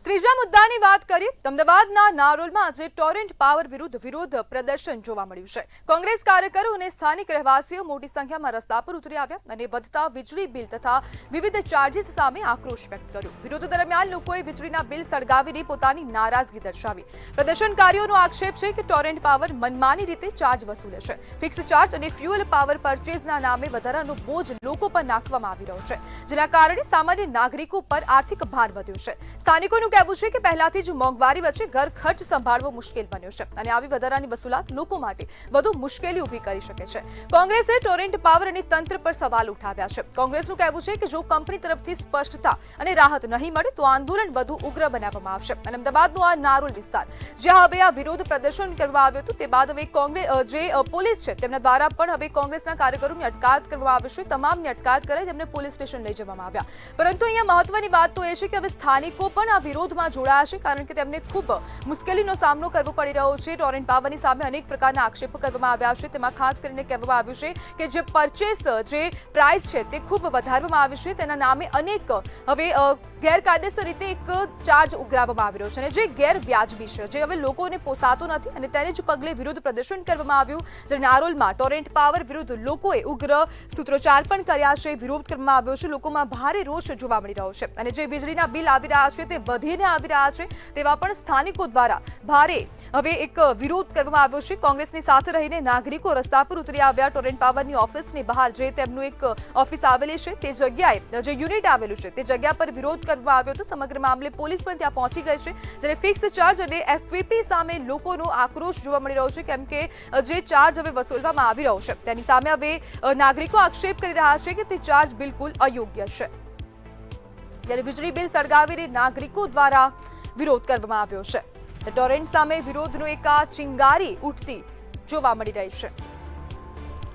ત્રીજા મુદ્દાની વાત કરીએ તો અમદાવાદના નારોલમાં આજે ટોરેન્ટ પાવર વિરુદ્ધ વિરોધ પ્રદર્શન જોવા મળ્યું છે। કોંગ્રેસ કાર્યકરો અને સ્થાનિક રહેવાસીઓ મોટી સંખ્યામાં રસ્તા પર ઉતરી આવ્યા અને વધતા વીજળી બિલ તથા વિવિધ ચાર્જીસ સામે આક્રોશ વ્યક્ત કર્યો। વિરોધ દરમિયાન લોકોએ વીજળીના બિલ સળગાવીને પોતાની નારાજગી દર્શાવી। પ્રદર્શનકારીઓનો આક્ષેપ છે કે ટોરેન્ટ પાવર મનમાની રીતે ચાર્જ વસૂલે છે। ફિક્સ ચાર્જ અને ફ્યુઅલ પાવર પરચેઝના નામે વધારાનો બોજ લોકો પર નાખવામાં આવી રહ્યો છે, જેના કારણે સામાન્ય નાગરિકો પર આર્થિક ભાર વધ્યો છે। સ્થાનિકોનું કહેવું છે કે પહેલાથી જ મોંઘવારી વચ્ચે ઘર ખર્ચ સંભાળવો મુશ્કેલ બન્યો છે અને આવી વધારાની વસૂલાત લોકો માટે વધુ મુશ્કેલી ઊભી કરી શકે છે। કોંગ્રેસે ટોરેન્ટ પાવર અને તંત્ર પર સવાલ ઉઠાવ્યા છે। કોંગ્રેસનું કહેવું છે કે જો કંપની તરફથી સ્પષ્ટતા અને રાહત નહીં મળે તો આંદોલન વધુ ઉગ્ર બનાવવામાં આવશે। અને અમદાવાદનો આ નારોલ વિસ્તાર જ્યાં હવે આ વિરોધ પ્રદર્શન કરવામાં આવ્યું હતું તે બાદ હવે પોલીસ છે તેમના દ્વારા પણ હવે કોંગ્રેસના કાર્યકરોની અટકાયત કરવામાં આવી છે। તમામની અટકાયત કરાઈ તેમને પોલીસ સ્ટેશન લઈ જવામાં આવ્યા। પરંતુ અહીંયા મહત્વની વાત તો એ છે કે હવે સ્થાનિકો પણ આ વિરોધમાં જોડાયા છે, કારણ કે તેમને ખૂબ મુશ્કેલીનો સામનો કરવો પડી રહ્યો છે। ટોરેન્ટ પાવરની સામે અનેક પ્રકારના આક્ષેપો કરવામાં આવ્યા છે। તેમાં ખાસ કરીને કહેવામાં આવ્યું છે કે જે પરચેસ જે પ્રાઇસ છે તે ખૂબ વધારવામાં આવી છે, તેના નામે અનેક હવે ગેરકાયદેસર રીતે એક ચાર્જ ઉઘરાવવામાં આવી રહ્યો છે અને જે ગેરવ્યાજબી છે, જે હવે લોકોને પોસાતો નથી અને તેને જ પગલે વિરોધ પ્રદર્શન કરવામાં આવ્યું। જ્યારે નારોલમાં ટોરેન્ટ પાવર વિરુદ્ધ લોકોએ ઉગ્ર સૂત્રોચ્ચાર પણ કર્યા છે, વિરોધ કરવામાં આવ્યો છે। લોકોમાં ભારે રોષ જોવા મળી રહ્યો છે અને જે વીજળીના બિલ આવી રહ્યા છે તે વધીને આવી રહ્યા છે, તેવા પણ સ્થાનિકો દ્વારા ભારે હવે એક વિરોધ કરવામાં આવ્યો છે। કોંગ્રેસની સાથે રહીને નાગરિકો રસ્તા પર ઉતરી આવ્યા। ટોરેન્ટ પાવરની ઓફિસની બહાર જે તેમનું એક ઓફિસ આવેલી છે તે જગ્યાએ જે યુનિટ આવેલું છે તે જગ્યા પર વિરોધ કરવામાં આવ્યો હતો। સમગ્ર મામલે પોલીસ પણ ત્યાં પહોંચી ગઈ છે, જ્યારે ફિક્સ ચાર્જ અને એફપીપી સામે લોકોનો આક્રોશ જોવા મળી રહ્યો છે, કેમ કે જે ચાર્જ હવે વસૂલવામાં આવી રહ્યો છે તેની સામે હવે નાગરિકો આક્ષેપ કરી રહ્યા છે કે તે ચાર્જ બિલકુલ અયોગ્ય છે। ત્યારે વીજળી બિલ સળગાવીને નાગરિકો દ્વારા વિરોધ કરવામાં આવ્યો છે। ટોરેન્ટ સામે વિરોધનો એક ચિંગારી ઉઠતી જોવા મળી રહી છે।